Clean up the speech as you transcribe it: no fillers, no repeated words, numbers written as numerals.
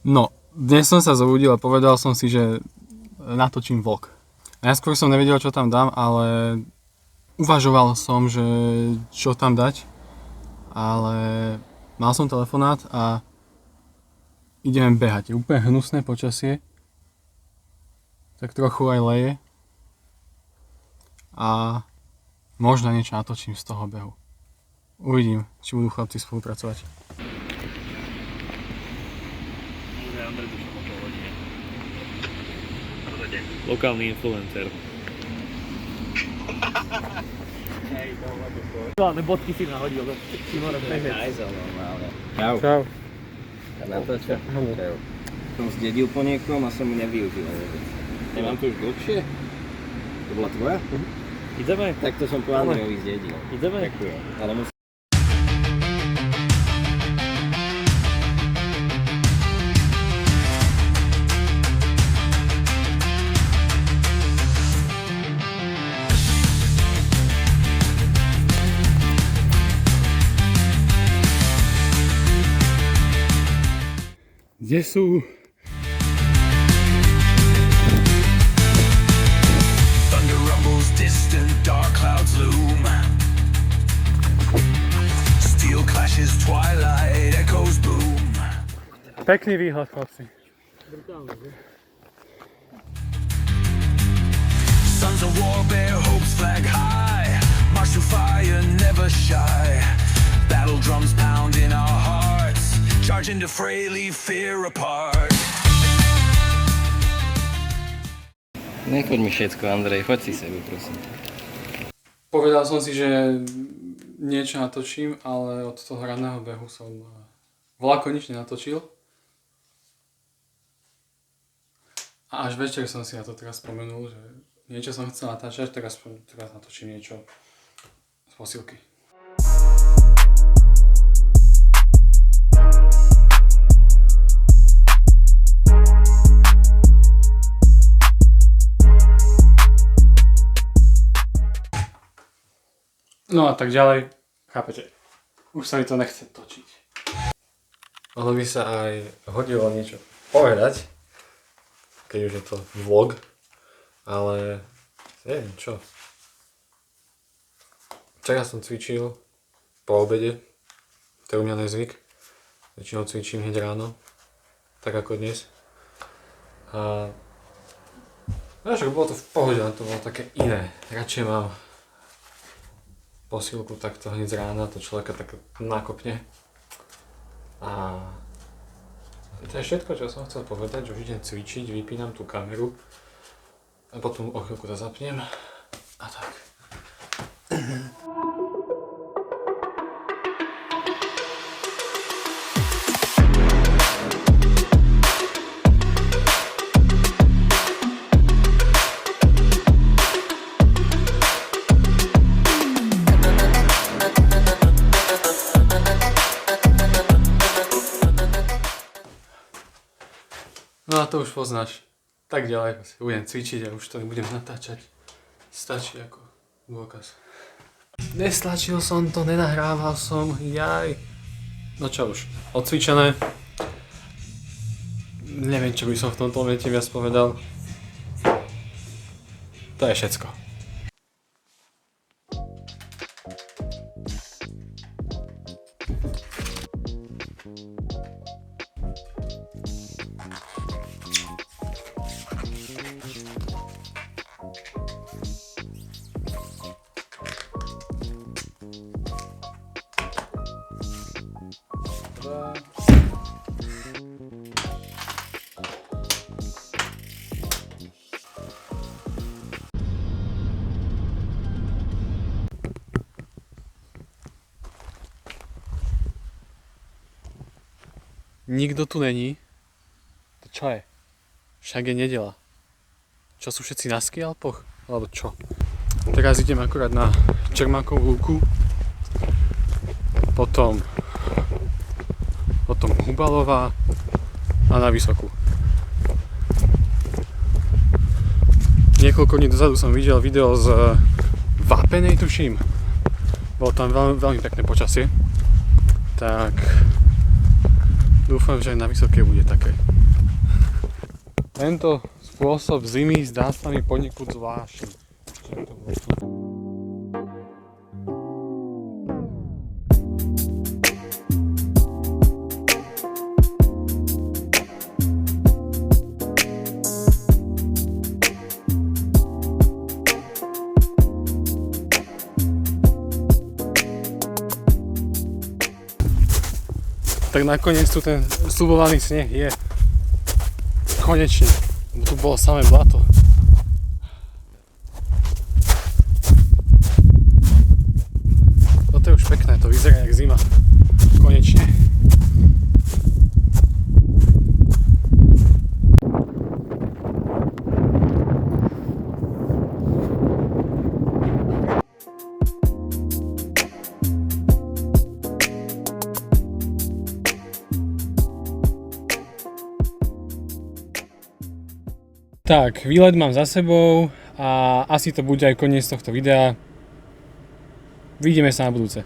No, dnes som sa zobudil a povedal som si, že natočím vlog. Najskôr som nevedel, čo tam dám, ale uvažoval som, že čo tam dať, ale mal som telefonát a ideme behať. Je úplne hnusné počasie, tak trochu aj leje a možno niečo natočím z toho behu. Uvidím, či budú chlapci spolupracovať. Lokálny influencer. Hlavne bodky si nahodil. Čau. Čau. Natáča. Čau. Som zdedil po niekom a som ju nevyužil vôbec. Nemám to už dlhšie? To bola tvoja? Ideme? Tak to som po Andrejovi zdedil. Ideme? Ďakujem. Ale musím... Kde sú? Thunder rumbles distant, dark clouds loom. Steel clashes, twilight echoes boom. Pekný výhľad, chlapci. Sons of war bear hopes flag high. March to fire, never shy. Battle drums pound in our hearts. Charge into fray, leave fear apart. Nechoď mi všetko, Andrej, choď si sebe, prosím. Povedal som si, že niečo natočím, ale od toho ranného behu som voľako nič nenatočil. A až večer som si na to teraz spomenul, že niečo som chcel natáčať, teraz natočím niečo z posilky. No a tak ďalej, chápete, už sa mi to nechce točiť. Ono by sa aj hodilo niečo povedať, keď už je to vlog, ale neviem čo. Včera som cvičil po obede, to je u mňa nezvyk, väčšinou cvičím hneď ráno, tak ako dnes. A však bolo to v pohode, to bolo také iné, radšej mám posilku takto hneď z rána, to človeka tak nakopne. A to je všetko, čo som chcel povedať, že už idem cvičiť, vypínam tú kameru a potom o chvíľku to zapnem a tak. No a to už poznáš. Tak ďalej budem cvičiť a už to nebudem natáčať. Stačí ako dôkaz. Nestlačil som to, nenahrával som, jaj. No čo už, odcvičené. Neviem, čo by som v tomto momente viac povedal. To je všetko. Nikto tu není. To čo je? Však je nedeľa. Čo sú všetci na skialpoch? Alebo čo? Teraz idem akurát na Čermákovú lúku. Potom Hubalová a na Vysokú. Niekoľko dní dozadu som videl video z Vápenej, tuším. Bolo tam veľmi pekné počasie. Tak Dúfam, že aj na Vysokej bude také. Tento spôsob zimy zdá sa mi poniekud zvláštny. Tak nakoniec tu ten sľubovaný sneh je. Konečne. Tu bolo samé blato. Toto je už pekné, to vyzerá jak zima. Konečne. Tak, výlet mám za sebou a asi to bude aj koniec tohto videa. Vidíme sa na budúce.